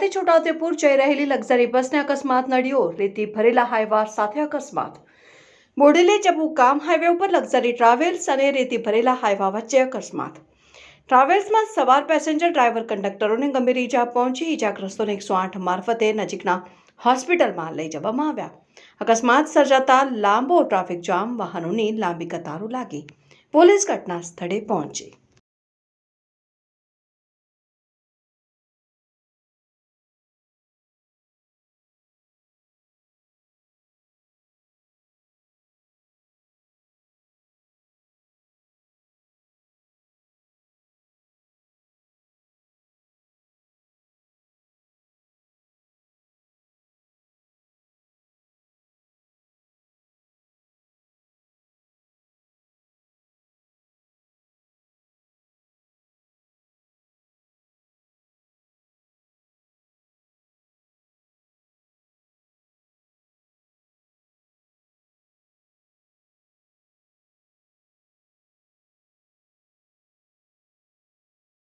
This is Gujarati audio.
થરાદથી છોટાઉદેપુર જઈ રહેલી લક્ઝરી બસને અકસ્માત નડ્યો। રેતી ભરેલા હાઈવા સાથે અકસ્માત। બોડેલી જબુગામ હાઈવે ઉપર લક્ઝરી ટ્રાવેલ્સ અને રેતી ભરેલા હાઈવા વચ્ચે અકસ્માત। ટ્રાવેલ્સમાં સવાર પેસેન્જર ડ્રાઈવર કંડક્ટરોને ગંભીર ઈજા પહોંચી। ઈજાગ્રસ્તોને 108 મારફતે નજીકના હોસ્પિટલમાં લઈ જવામાં આવ્યા। અકસ્માત સર્જાતા લાંબો ટ્રાફિક જામ, વાહનોની લાંબી કતારો લાગી। પોલીસ ઘટના સ્થળે પહોંચી।